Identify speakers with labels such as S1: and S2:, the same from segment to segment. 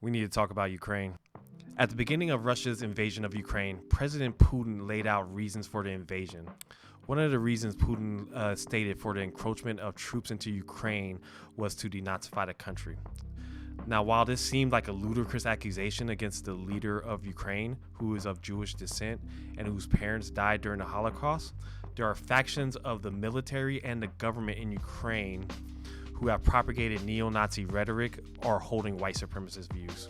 S1: we need to talk about Ukraine. At the beginning of Russia's invasion of Ukraine, President Putin laid out reasons for the invasion. One of the reasons Putin stated for the encroachment of troops into Ukraine was to denazify the country. Now, while this seemed like a ludicrous accusation against the leader of Ukraine, who is of Jewish descent and whose parents died during the Holocaust, there are factions of the military and the government in Ukraine who have propagated neo-Nazi rhetoric or holding white supremacist views.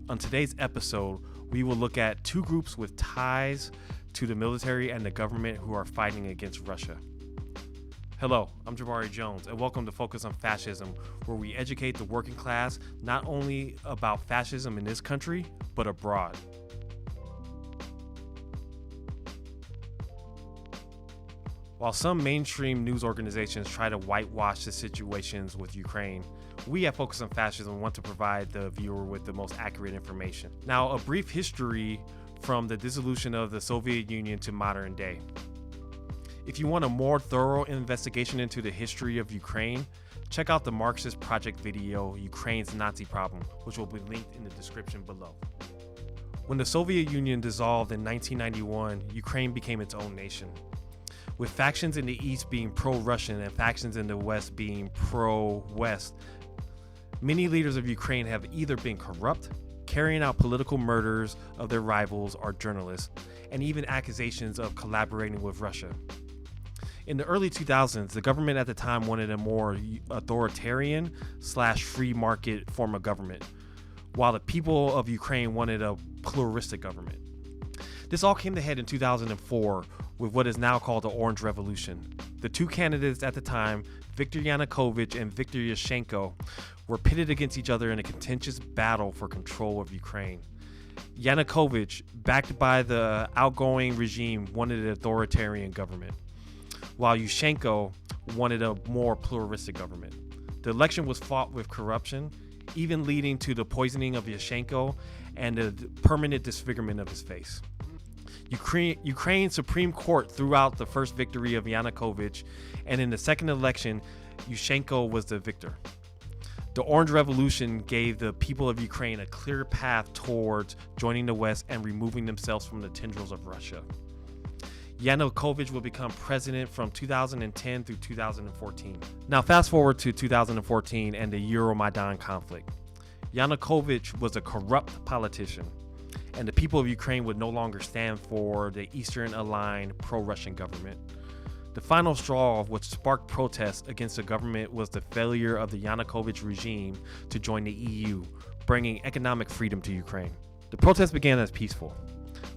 S1: On today's episode, we will look at two groups with ties to the military and the government who are fighting against Russia. Hello, I'm Jabari Jones, and welcome to Focus on Fascism, where we educate the working class not only about fascism in this country, but abroad. While some mainstream news organizations try to whitewash the situations with Ukraine, we at Focus on Fascism want to provide the viewer with the most accurate information. Now, a brief history from the dissolution of the Soviet Union to modern day. If you want a more thorough investigation into the history of Ukraine, check out the Marxist Project video, Ukraine's Nazi Problem, which will be linked in the description below. When the Soviet Union dissolved in 1991, Ukraine became its own nation, with factions in the East being pro-Russian and factions in the West being pro-West. Many leaders of Ukraine have either been corrupt, carrying out political murders of their rivals or journalists, and even accusations of collaborating with Russia. In the early 2000s, the government at the time wanted a more authoritarian / free market form of government, while the people of Ukraine wanted a pluralistic government. This all came to head in 2004 with what is now called the Orange Revolution. The two candidates at the time, Viktor Yanukovych and Viktor Yushchenko, were pitted against each other in a contentious battle for control of Ukraine. Yanukovych, backed by the outgoing regime, wanted an authoritarian government, while Yushchenko wanted a more pluralistic government. The election was fought with corruption, even leading to the poisoning of Yushchenko and the permanent disfigurement of his face. Ukraine's Supreme Court threw out the first victory of Yanukovych, and in the second election, Yushchenko was the victor. The Orange Revolution gave the people of Ukraine a clear path towards joining the West and removing themselves from the tendrils of Russia. Yanukovych will become president from 2010 through 2014. Now fast forward to 2014 and the Euromaidan conflict. Yanukovych was a corrupt politician, and the people of Ukraine would no longer stand for the Eastern aligned pro-Russian government. The final straw which sparked protests against the government was the failure of the Yanukovych regime to join the EU, bringing economic freedom to Ukraine. The protests began as peaceful.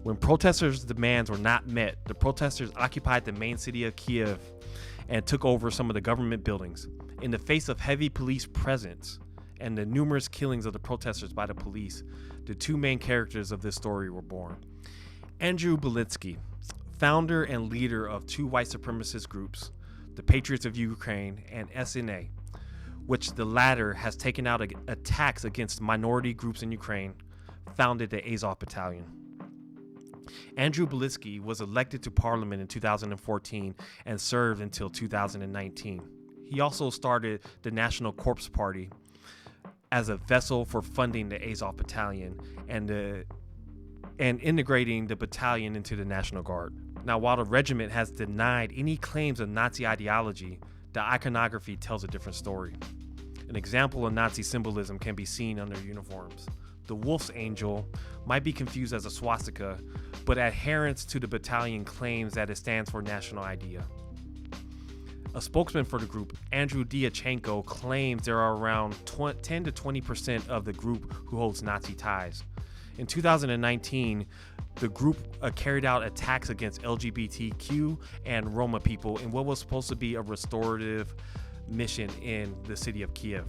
S1: When protesters' demands were not met, the protesters occupied the main city of Kiev and took over some of the government buildings. In the face of heavy police presence and the numerous killings of the protesters by the police, the two main characters of this story were born. Andrew Belitsky, founder and leader of two white supremacist groups, the Patriots of Ukraine and SNA, which the latter has taken out attacks against minority groups in Ukraine, founded the Azov Battalion. Andrew Belitsky was elected to parliament in 2014 and served until 2019. He also started the National Corps Party as a vessel for funding the Azov Battalion and integrating the battalion into the National Guard. Now, while the regiment has denied any claims of Nazi ideology, the iconography tells a different story. An example of Nazi symbolism can be seen on their uniforms. The wolf's angel might be confused as a swastika, but adherence to the battalion claims that it stands for national idea. A spokesman for the group, Andrew Dyachenko, claims there are around 10 to 20% of the group who holds Nazi ties. In 2019, the group carried out attacks against LGBTQ and Roma people in what was supposed to be a restorative mission in the city of Kiev.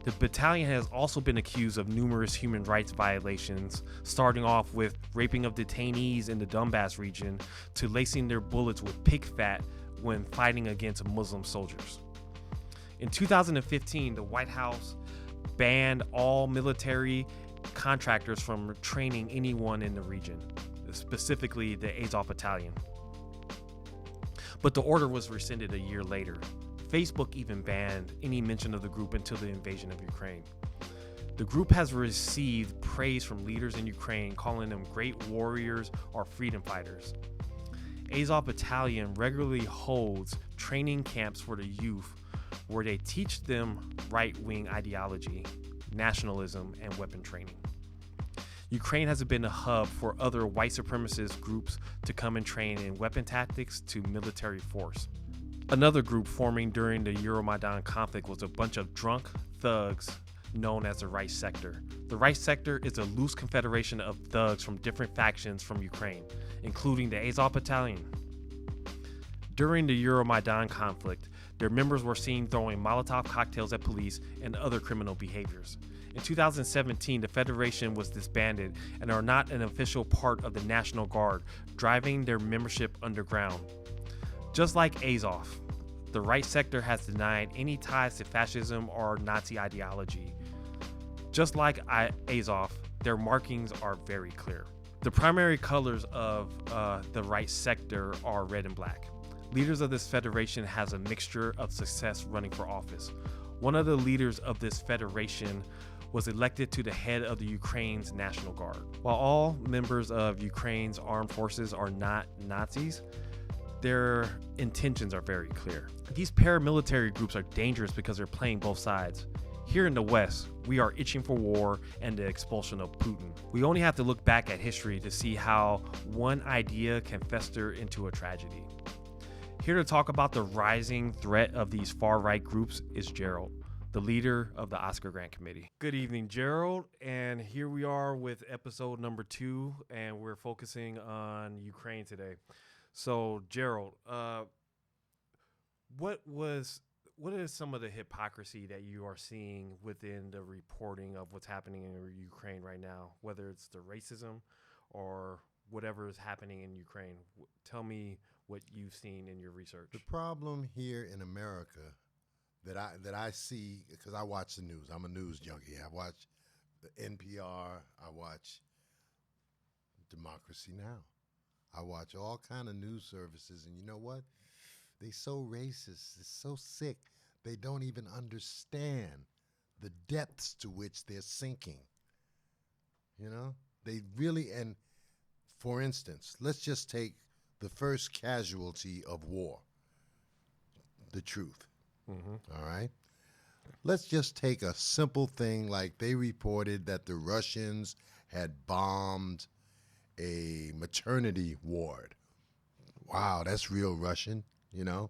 S1: The battalion has also been accused of numerous human rights violations, starting off with raping of detainees in the Donbass region to lacing their bullets with pig fat when fighting against Muslim soldiers. In 2015, the White House banned all military contractors from training anyone in the region, specifically the Azov Battalion. But the order was rescinded a year later. Facebook even banned any mention of the group until the invasion of Ukraine. The group has received praise from leaders in Ukraine, calling them great warriors or freedom fighters. Azov Battalion regularly holds training camps for the youth where they teach them right-wing ideology, nationalism, and weapon training. Ukraine has been a hub for other white supremacist groups to come and train in weapon tactics to military force. Another group forming during the Euromaidan conflict was a bunch of drunk thugs known as the Right Sector. The Right Sector is a loose confederation of thugs from different factions from Ukraine, including the Azov Battalion. During the Euromaidan conflict, their members were seen throwing Molotov cocktails at police and other criminal behaviors. In 2017, the Federation was disbanded and are not an official part of the National Guard, driving their membership underground. Just like Azov, the Right Sector has denied any ties to fascism or Nazi ideology. Just like Azov, their markings are very clear. The primary colors of the Right Sector are red and black. Leaders of this federation has a mixture of success running for office. One of the leaders of this federation was elected to the head of the Ukraine's National Guard. While all members of Ukraine's armed forces are not Nazis, their intentions are very clear. These paramilitary groups are dangerous because they're playing both sides. Here in the West, we are itching for war and the expulsion of Putin. We only have to look back at history to see how one idea can fester into a tragedy. Here to talk about the rising threat of these far-right groups is Gerald, the leader of the Oscar Grant Committee. Good evening, Gerald, and here we are with episode number 2, and we're focusing on Ukraine today. So, Gerald, what is some of the hypocrisy that you are seeing within the reporting of what's happening in Ukraine right now, whether it's the racism or whatever is happening in Ukraine? Tell me what you've seen in your research.
S2: The problem here in America that I see, because I watch the news. I'm a news junkie. I watch the NPR. I watch Democracy Now! I watch all kind of news services, and you know what? They so racist. It's so sick. They don't even understand the depths to which they're sinking. You know? They really, and for instance, let's just take the first casualty of war, the truth. All right? Let's just take a simple thing like they reported that the Russians had bombed a maternity ward. Wow, that's real Russian, you know?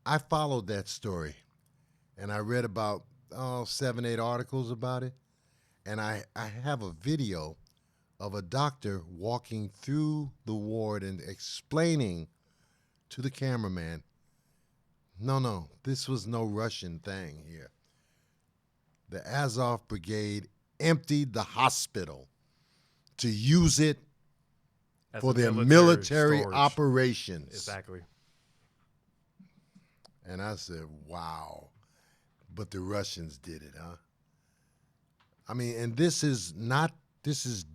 S2: I followed that story, and I read about 7, 8 articles about it, and I have a video of a doctor walking through the ward and explaining to the cameraman, no, this was no Russian thing here. The Azov Brigade emptied the hospital to use it for their military operations.
S1: Exactly.
S2: And I said, wow. But the Russians did it, huh? I mean, and this is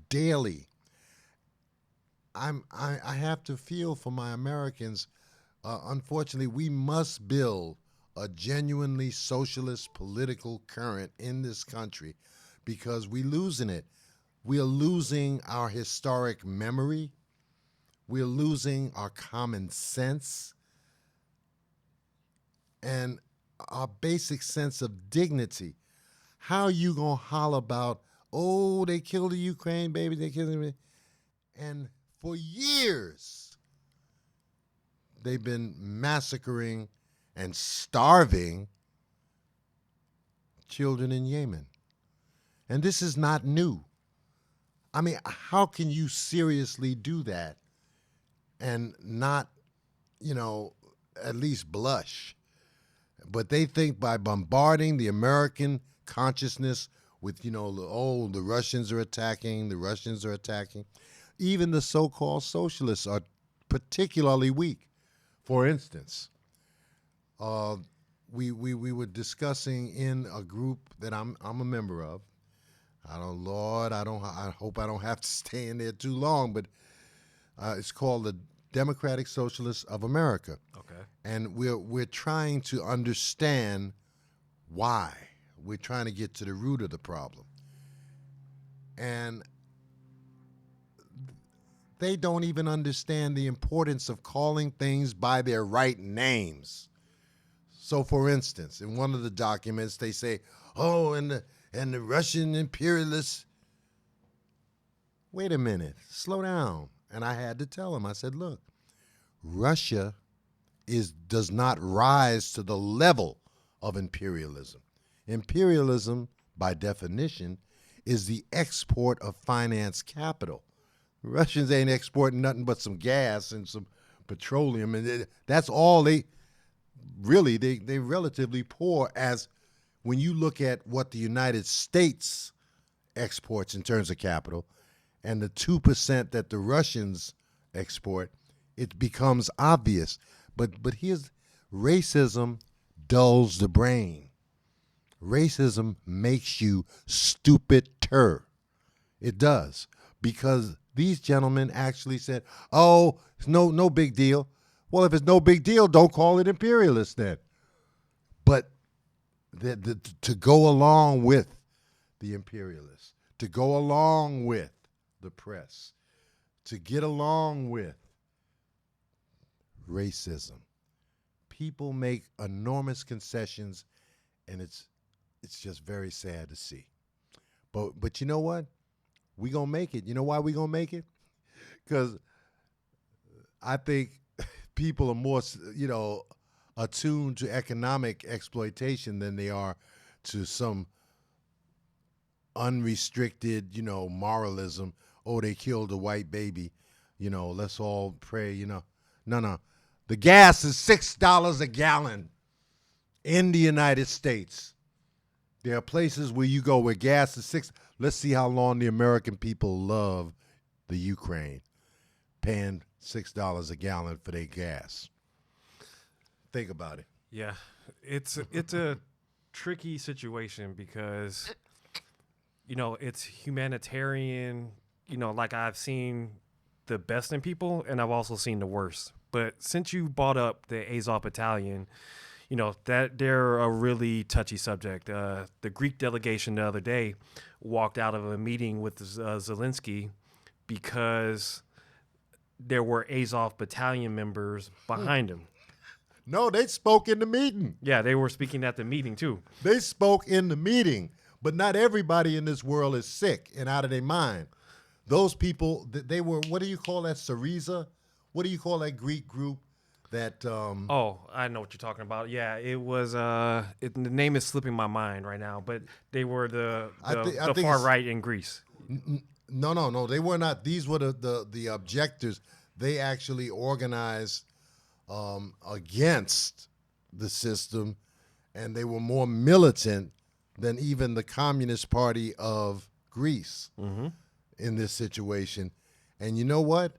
S2: daily. I have to feel for my Americans. Unfortunately, we must build a genuinely socialist political current in this country because we're losing it. We are losing our historic memory. We're losing our common sense and our basic sense of dignity. How are you going to holler about, oh, they killed the Ukraine baby, they killed them? And for years, they've been massacring and starving children in Yemen. And this is not new. I mean, how can you seriously do that and not, at least blush? But they think by bombarding the American consciousness with, the Russians are attacking, even the so-called socialists are particularly weak. For instance, we were discussing in a group that I'm a member of. I hope I don't have to stay in there too long, but it's called the Democratic Socialists of America.
S1: Okay.
S2: And we're trying to understand why we're trying to get to the root of the problem. And they don't even understand the importance of calling things by their right names. So, for instance, in one of the documents, they say, "Oh, and the Russian imperialists." Wait a minute, slow down. And I had to tell him. I said, "Look, Russia does not rise to the level of imperialism. Imperialism, by definition, is the export of finance capital. Russians ain't exporting nothing but some gas and some petroleum, and that's all they relatively poor. As when you look at what the United States exports in terms of capital and the 2% that the Russians export, it becomes obvious. But here's racism dulls the brain. Racism makes you stupider. It does, because these gentlemen actually said, "Oh, it's no big deal." Well, if it's no big deal, don't call it imperialist then. But to go along with the imperialists, to go along with the press, to get along with racism, people make enormous concessions, and it's just very sad to see. But you know what? We gonna make it. You know why we gonna make it? Because I think people are more, attuned to economic exploitation than they are to some unrestricted, moralism. Oh, they killed a white baby. Let's all pray. No. The gas is $6 a gallon in the United States. There are places where you go where gas is $6. Let's see how long the American people love the Ukraine, paying $6 a gallon for their gas. Think about it.
S1: Yeah, it's a tricky situation because, it's humanitarian. Like I've seen the best in people, and I've also seen the worst. But since you brought up the Azov Battalion, that they're a really touchy subject. The Greek delegation the other day walked out of a meeting with Zelensky because there were Azov Battalion members behind him.
S2: No, they spoke in the meeting.
S1: Yeah, they were speaking at the meeting too.
S2: They spoke in the meeting, but not everybody in this world is sick and out of their mind. Those people, they were, what do you call that, Syriza? What do you call that Greek group that...
S1: Oh, I know what you're talking about. Yeah, it was, the name is slipping my mind right now, but they were the far right in Greece.
S2: No, they were not. These were the objectors. They actually organized against the system, and they were more militant than even the Communist Party of Greece in this situation. And you know what?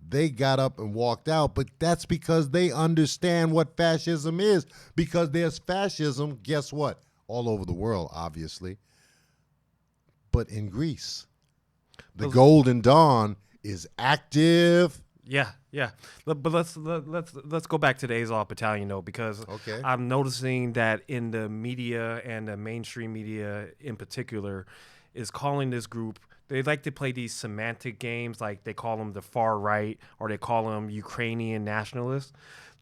S2: They got up and walked out, but that's because they understand what fascism is. Because there's fascism, guess what? All over the world, obviously. But in Greece, the Golden Dawn is active.
S1: Yeah. But let's go back to the Azov Battalion though, because I'm noticing that in the media and the mainstream media in particular is calling this group. They like to play these semantic games, like they call them the far right or they call them Ukrainian nationalists.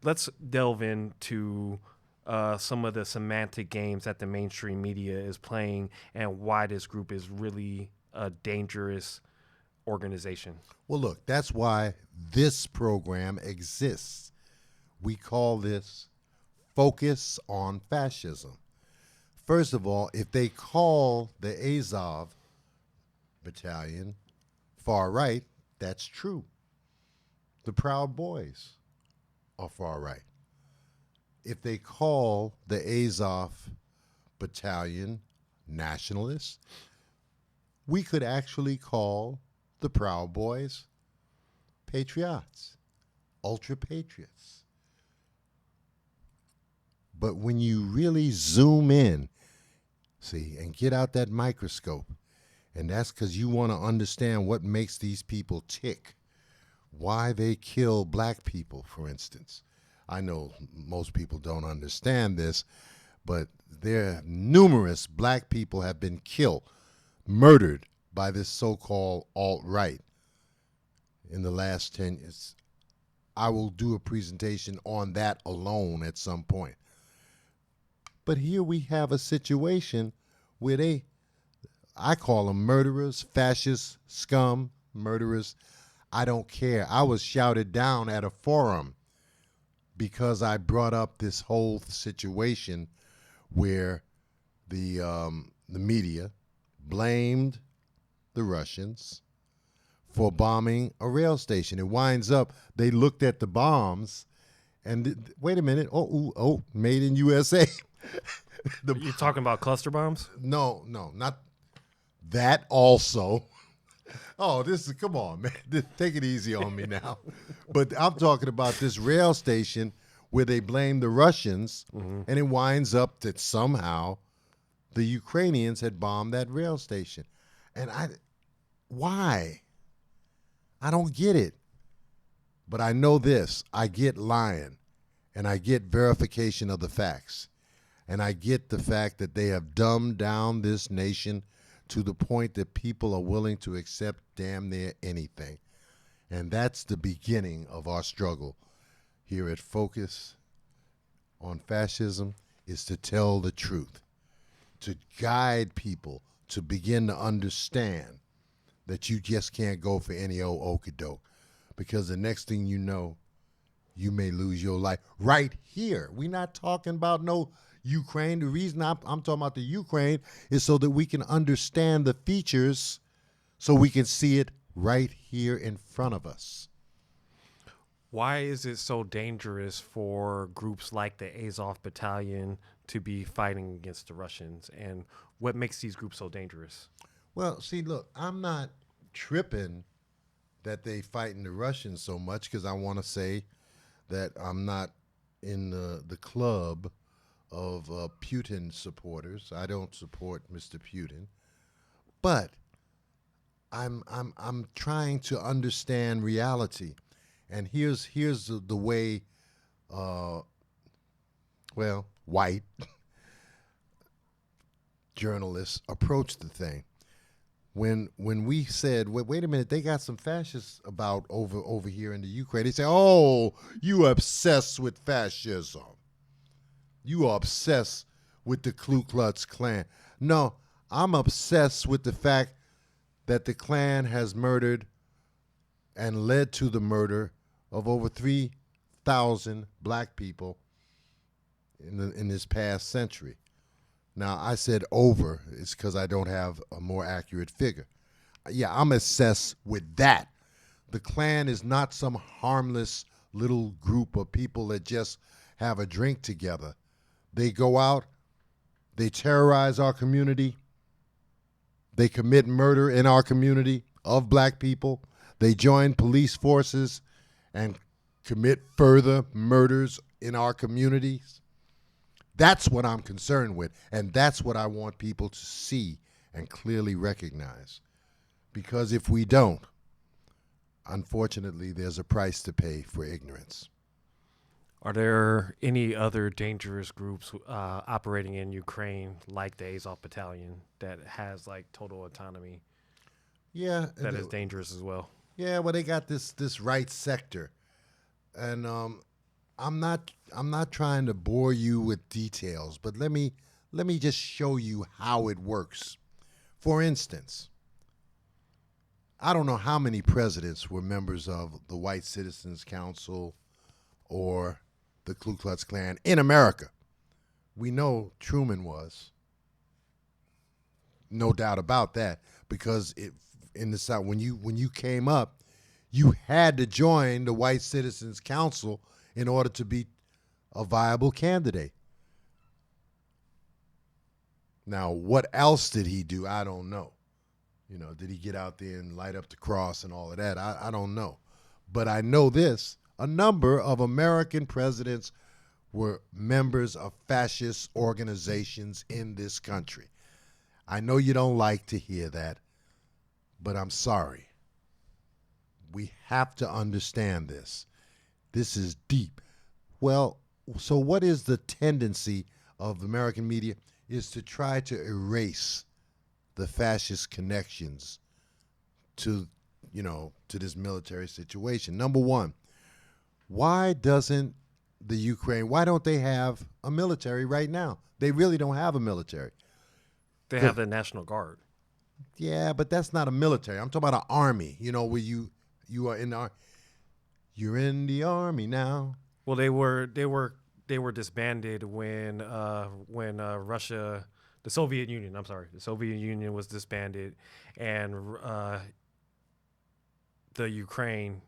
S1: Let's delve into some of the semantic games that the mainstream media is playing and why this group is really a dangerous organization.
S2: Well, look, that's why this program exists. We call this Focus on Fascism. First of all, if they call the Azov Battalion far right, that's true. The Proud Boys are far right. If they call the Azov Battalion nationalists, we could actually call the Proud Boys patriots, ultra patriots. But when you really zoom in, see, and get out that microscope, and that's because you want to understand what makes these people tick, why they kill black people, for instance. I know most people don't understand this, but there numerous black people have been killed, murdered by this so-called alt-right in the last 10 years. I will do a presentation on that alone at some point. But here we have a situation where I call them murderers, fascists, scum, murderers. I don't care. I was shouted down at a forum because I brought up this whole situation where the media blamed the Russians for bombing a rail station. It winds up, they looked at the bombs and wait a minute, made in USA.
S1: You're talking about cluster bombs?
S2: No, not that also. Come on, man. Take it easy on me now. But I'm talking about this rail station where they blame the Russians, and it winds up that somehow the Ukrainians had bombed that rail station. And why? I don't get it. But I know this. I get lying, and I get verification of the facts. And I get the fact that they have dumbed down this nation to the point that people are willing to accept damn near anything. And that's the beginning of our struggle here at Focus on Fascism, is to tell the truth, to guide people to begin to understand that you just can't go for any old okey-doke, because the next thing you know, you may lose your life right here. We're not talking about no Ukraine. The reason I'm talking about the Ukraine is so that we can understand the features, so we can see it right here in front of us.
S1: Why is it so dangerous for groups like the Azov Battalion to be fighting against the Russians? And what makes these groups so dangerous?
S2: Well, see, look, I'm not tripping that they fighting the Russians so much, because I want to say that I'm not in the club of Putin supporters. I don't support Mr. Putin, but I'm trying to understand reality, and here's the way, white journalists approach the thing. When we said, wait a minute, they got some fascists about over here in the Ukraine, they say, oh, you obsessed with fascism. You are obsessed with the Ku Klux Klan. No, I'm obsessed with the fact that the Klan has murdered and led to the murder of over 3,000 black people in this past century. Now, I said over, it's because I don't have a more accurate figure. Yeah, I'm obsessed with that. The Klan is not some harmless little group of people that just have a drink together. They go out, they terrorize our community, they commit murder in our community of black people, they join police forces and commit further murders in our communities. That's what I'm concerned with, and that's what I want people to see and clearly recognize. Because if we don't, unfortunately, there's a price to pay for ignorance.
S1: Are there any other dangerous groups operating in Ukraine, like the Azov Battalion, that has like total autonomy?
S2: Yeah,
S1: that is dangerous as well.
S2: Yeah, well, they got this right sector, and I'm not trying to bore you with details, but let me just show you how it works. For instance, I don't know how many presidents were members of the White Citizens Council or the Ku Klux Klan in America. We know Truman was. No doubt about that, because in the South, when you came up, you had to join the White Citizens Council in order to be a viable candidate. Now, what else did he do? I don't know. You know, did he get out there and light up the cross and all of that? I don't know. But I know this. A number of American presidents were members of fascist organizations in this country. I know you don't like to hear that, but I'm sorry. We have to understand this. This is deep. Well, so what is the tendency of American media is to try to erase the fascist connections to, to this military situation. Number one, why don't they have a military right now? They really don't have a military.
S1: They have the National Guard.
S2: Yeah, but that's not a military. I'm talking about an army, where you are in the, you're in the army now.
S1: Well, they were disbanded when Russia, the Soviet Union. I'm sorry, the Soviet Union was disbanded, and the Ukraine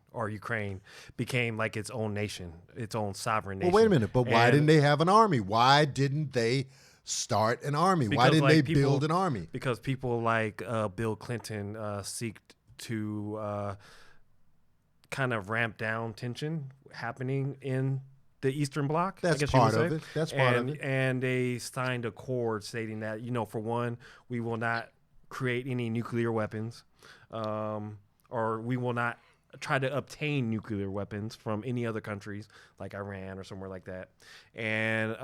S1: became like its own nation, its own sovereign nation.
S2: Well, wait a minute, but why didn't they have an army? Why didn't they start an army? Why didn't they build an army?
S1: Because people like Bill Clinton seeked to kind of ramp down tension happening in the Eastern Bloc.
S2: That's part of it. That's part of it.
S1: And they signed a accord stating that, for one, we will not create any nuclear weapons, or we will not try to obtain nuclear weapons from any other countries like Iran or somewhere like that. And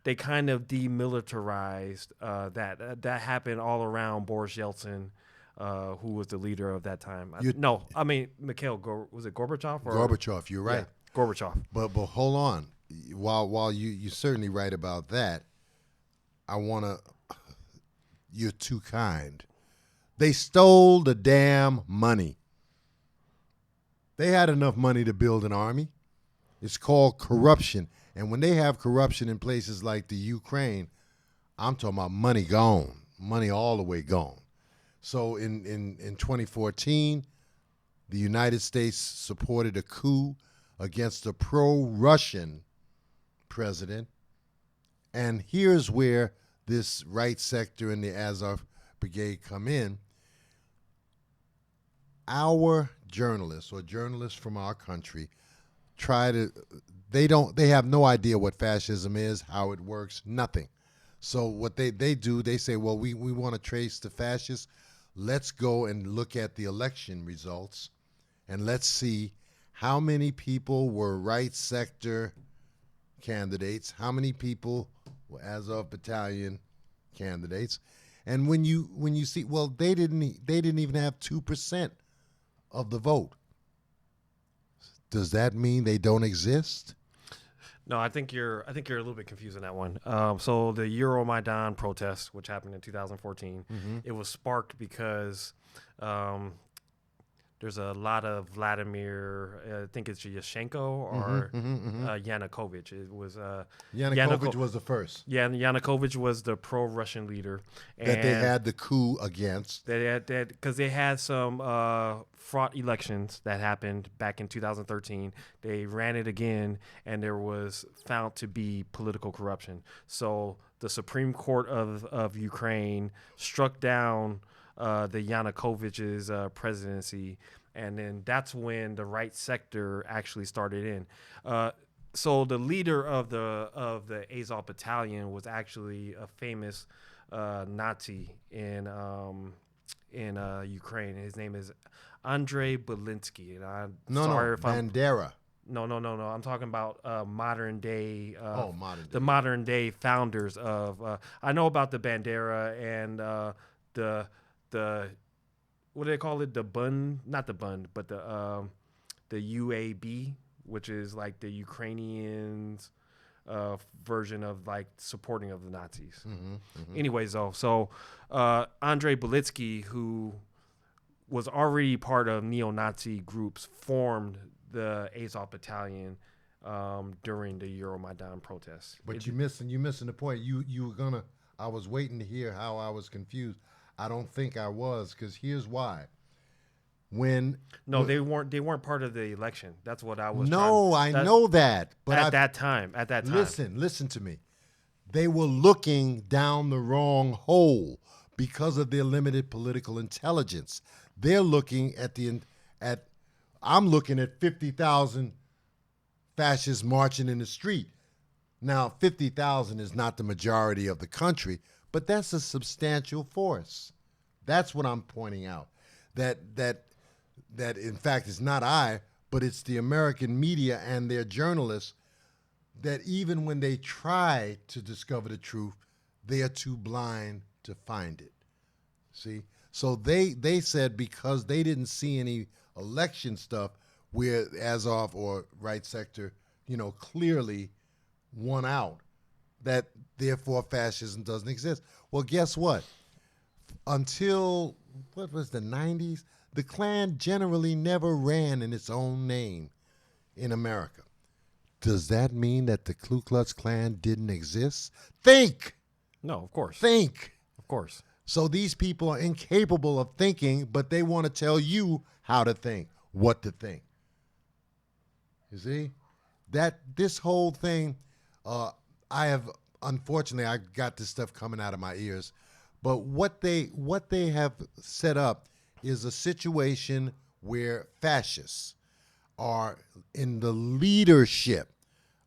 S1: they kind of demilitarized that. That happened all around Boris Yeltsin, who was the leader of that time. Mikhail, was it Gorbachev?
S2: Gorbachev, you're right.
S1: Yeah, Gorbachev.
S2: But hold on. While you're certainly right about that, you're too kind. They stole the damn money. They had enough money to build an army. It's called corruption. And when they have corruption in places like the Ukraine, I'm talking about money gone, money all the way gone. So in 2014, the United States supported a coup against a pro-Russian president. And here's where this right sector and the Azov brigade come in. Our journalists or journalists from our country they have no idea what fascism is, how it works, nothing. So what they do, they say, well, we want to trace the fascists. Let's go and look at the election results, and let's see how many people were right sector candidates, how many people were Azov Battalion candidates. And when you see, well, they didn't even have 2% of the vote. Does that mean they don't exist?
S1: No, I think you're a little bit confused on that one. So the Euromaidan protest, which happened in 2014, it was sparked because there's a lot of Vladimir, I think it's Yushchenko or Yanukovych. It was
S2: Yanukovych was the first.
S1: Yeah, Yanukovych was the pro-Russian leader
S2: that they had the coup against.
S1: Because they had some fraught elections that happened back in 2013. They ran it again, and there was found to be political corruption. So the Supreme Court of Ukraine struck down the Yanukovych's presidency, and then that's when the right sector actually started in. So the leader of the Azov Battalion was actually a famous Nazi in Ukraine. His name is Andrei Belinsky, and I'm sorry if
S2: Bandera.
S1: No. I'm talking about modern day.
S2: Modern day.
S1: The modern day founders of. I know about the Bandera and the what do they call it? Not the Bund, but the UAB, which is like the Ukrainians' version of like supporting of the Nazis. Anyways, though, so Andrei Belitsky, who was already part of neo-Nazi groups, formed the Azov Battalion during the Euromaidan protests.
S2: But you're missing the point. You were gonna. I was waiting to hear how I was confused. I don't think I was, because here's why.
S1: They weren't part of the election. That's what I was.
S2: No, I know that. But
S1: at that time.
S2: Listen to me. They were looking down the wrong hole because of their limited political intelligence. They're looking I'm looking at 50,000 fascists marching in the street. Now, 50,000 is not the majority of the country, but that's a substantial force. That's what I'm pointing out. That in fact is not I, but it's the American media and their journalists that even when they try to discover the truth, they are too blind to find it. See? So they said because they didn't see any election stuff where Azov or right sector, clearly won out, that therefore fascism doesn't exist. Well, guess what? Until, what was the 90s, the Klan generally never ran in its own name in America. Does that mean that the Ku Klux Klan didn't exist? Think!
S1: No, of course.
S2: Think!
S1: Of course.
S2: So these people are incapable of thinking, but they want to tell you how to think, what to think. You see? This whole thing, unfortunately, I got this stuff coming out of my ears, but what they have set up is a situation where fascists are in the leadership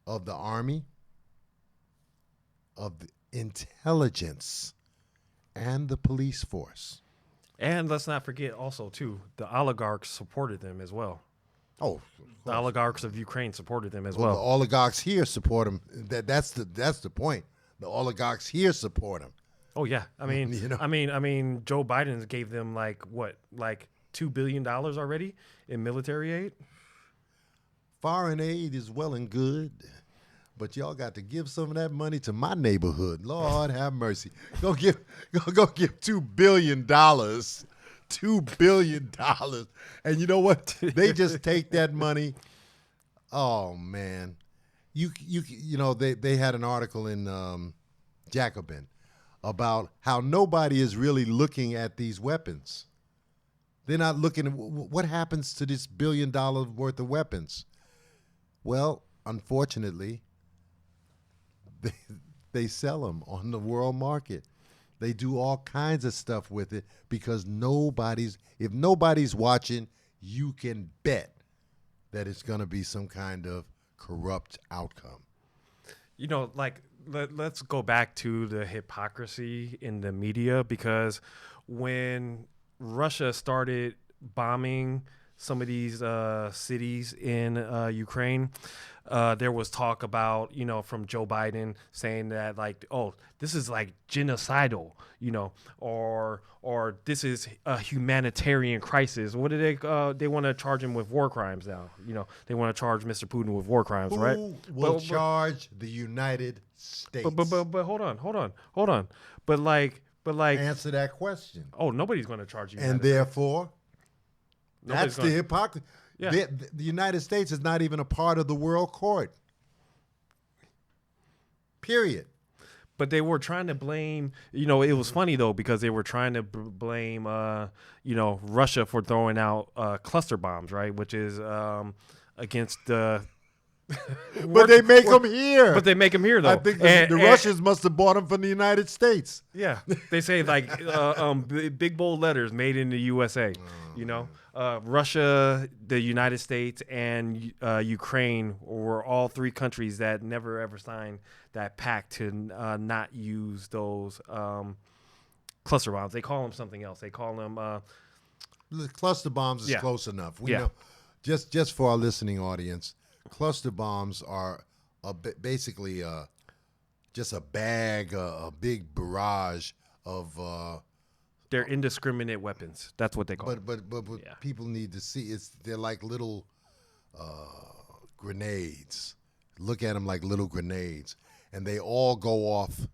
S2: of the army, of the intelligence, and the police force.
S1: And let's not forget also, too, the oligarchs supported them as well.
S2: Oh,
S1: the oligarchs of Ukraine supported them as
S2: well.
S1: well.
S2: The oligarchs here support them. That's the point. The oligarchs here support them.
S1: Oh yeah, I mean, I mean, Joe Biden gave them like $2 billion already in military aid.
S2: Foreign aid is well and good, but y'all got to give some of that money to my neighborhood. Lord have mercy. Go give $2 billion. $2 billion. And you know what? They just take that money. Oh man. They had an article in Jacobin about how nobody is really looking at these weapons. They're not looking at what happens to this $1 billion worth of weapons. Well, unfortunately, they sell them on the world market. They do all kinds of stuff with it because if nobody's watching, you can bet that it's going to be some kind of corrupt outcome.
S1: Let's go back to the hypocrisy in the media, because when Russia started bombing some of these cities in Ukraine, there was talk about, from Joe Biden saying that this is like genocidal, or this is a humanitarian crisis. What do they want to charge him with war crimes now? They want to charge Mr. Putin with war crimes, right?
S2: Who will charge the United States?
S1: But hold on. But
S2: answer that question.
S1: Oh, nobody's going to charge you.
S2: And therefore, that's the hypocrisy. Yeah. The United States is not even a part of the world court. Period.
S1: But they were trying to blame, it was funny though, because they were trying to blame, Russia for throwing out cluster bombs, right? Which is against the...
S2: But they make them here.
S1: But they make them here, though.
S2: I think the Russians must have bought them from the United States.
S1: Yeah. They say big bold letters, made in the USA, Russia, the United States, and Ukraine were all three countries that never ever signed that pact to not use those cluster bombs. They call them something else. They call them
S2: the cluster bombs is close enough. We know. Just for our listening audience, cluster bombs are basically just a bag, a big barrage of.
S1: They're indiscriminate weapons. That's what they call them.
S2: But people need to see they're like little grenades. Look at them like little grenades, and they all go off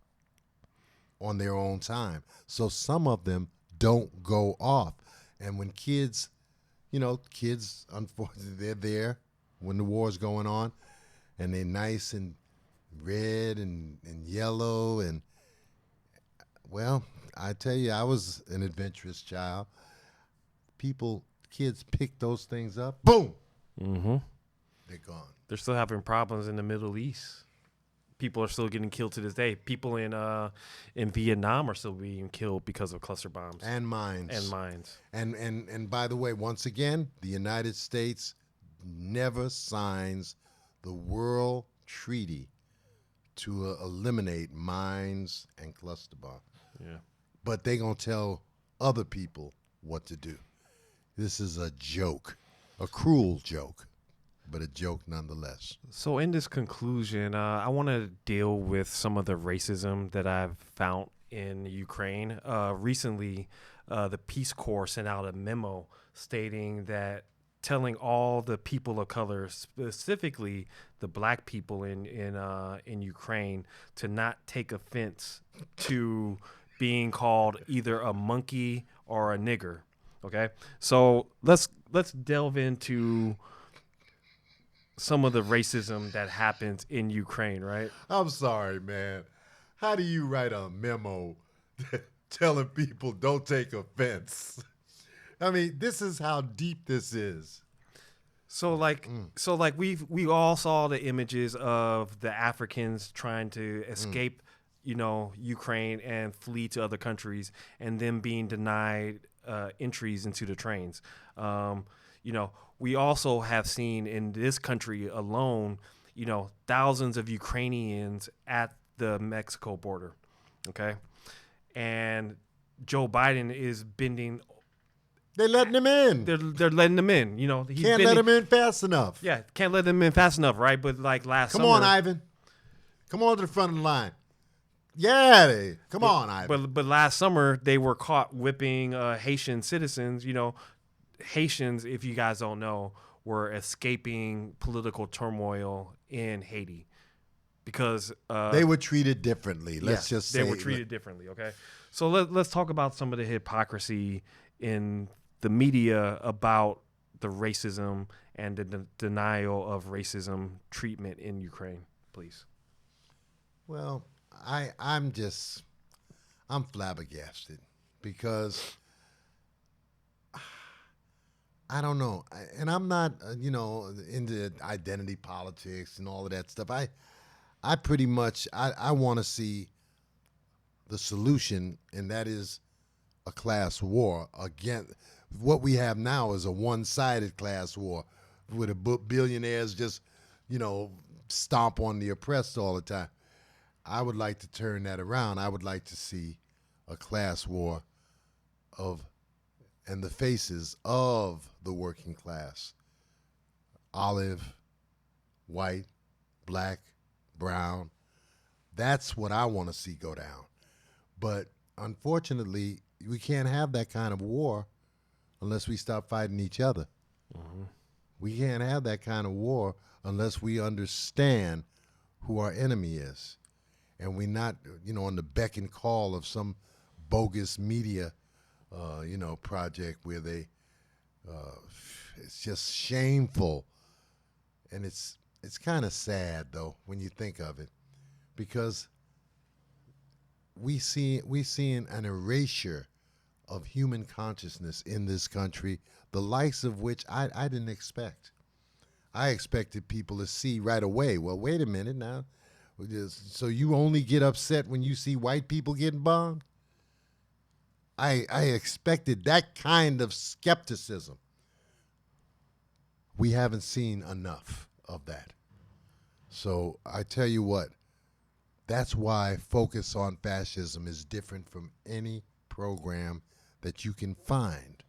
S2: on their own time. So some of them don't go off, and when kids, unfortunately, they're there when the war's going on, and they're nice and red and yellow, and well, I tell you, I was an adventurous child. Kids pick those things up, boom, they're gone.
S1: They're still having problems in the Middle East. People are still getting killed to this day. People in Vietnam are still being killed because of cluster bombs
S2: and mines. And by the way, once again, the United States never signs the World Treaty to eliminate mines and cluster bombs.
S1: Yeah.
S2: But they're going to tell other people what to do. This is a joke, a cruel joke. but a joke nonetheless.
S1: So in this conclusion, I want to deal with some of the racism that I've found in Ukraine. Recently, the Peace Corps sent out a memo stating that telling all the people of color, specifically the black people in Ukraine, to not take offense to being called either a monkey or a nigger. Okay, so let's delve into some of the racism that happens in Ukraine, right?
S2: I'm sorry, man. How do you write a memo telling people don't take offense? I mean, this is how deep this is.
S1: So we all saw the images of the Africans trying to escape, Ukraine and flee to other countries, and them being denied entries into the trains. We also have seen in this country alone, thousands of Ukrainians at the Mexico border. Okay. And Joe Biden is bending.
S2: They're letting him in.
S1: They're letting them in. He's
S2: can't let him in fast enough.
S1: Yeah, can't let them in fast enough, right? But like
S2: Come
S1: summer,
S2: on, Ivan. Come on to the front of the line. Yeah, come on, Ivan.
S1: But last summer they were caught whipping Haitian citizens. Haitians, if you guys don't know, were escaping political turmoil in Haiti because
S2: they were treated differently. Let's just say
S1: they were treated differently. Okay, so let's talk about some of the hypocrisy in the media about the racism and the denial of racism treatment in Ukraine, please.
S2: Well, I'm flabbergasted because I don't know. And I'm not, into identity politics and all of that stuff. I pretty much, I want to see the solution, and that is a class war. Again, what we have now is a one-sided class war where the billionaires just, stomp on the oppressed all the time. I would like to turn that around. I would like to see a class war and the faces of the working class. Olive, white, black, brown. That's what I want to see go down. But unfortunately, we can't have that kind of war unless we stop fighting each other. Mm-hmm. We can't have that kind of war unless we understand who our enemy is. And we're not, on the beck and call of some bogus media, project where it's just shameful. And it's kind of sad, though, when you think of it, because we seeing an erasure of human consciousness in this country, the likes of which I didn't expect. I expected people to see right away, well, wait a minute now. So you only get upset when you see white people getting bombed? I expected that kind of skepticism. We haven't seen enough of that. So I tell you what, that's why Focus on Fascism is different from any program that you can find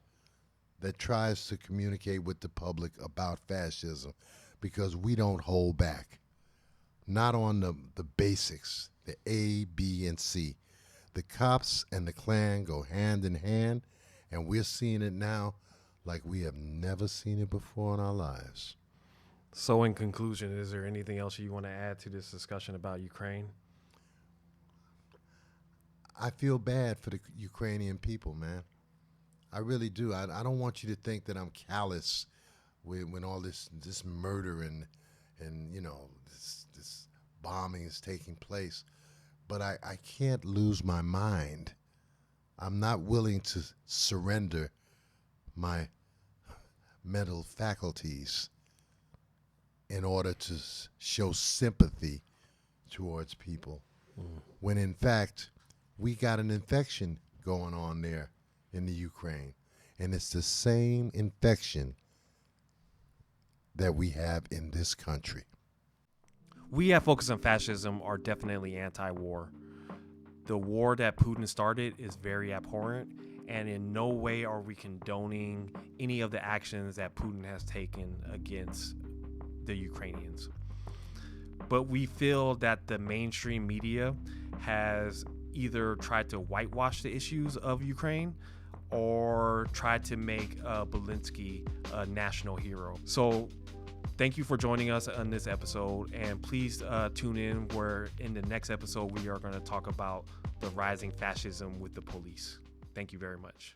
S2: that tries to communicate with the public about fascism, because we don't hold back. Not on the basics, the A, B, and C. The cops and the Klan go hand in hand, and we're seeing it now like we have never seen it before in our lives.
S1: So in conclusion, is there anything else you want to add to this discussion about Ukraine?
S2: I feel bad for the Ukrainian people, man. I really do. I don't want you to think that I'm callous when all this murder and this bombing is taking place. But I can't lose my mind. I'm not willing to surrender my mental faculties in order to show sympathy towards people, when in fact we got an infection going on there in the Ukraine, and it's the same infection that we have in this country.
S1: We at Focus on Fascism are definitely anti-war. The war that Putin started is very abhorrent, and in no way are we condoning any of the actions that Putin has taken against the Ukrainians. But we feel that the mainstream media has either tried to whitewash the issues of Ukraine or tried to make Belinsky a national hero. So thank you for joining us on this episode, and please tune in where in the next episode we are going to talk about the rising fascism with the police. Thank you very much.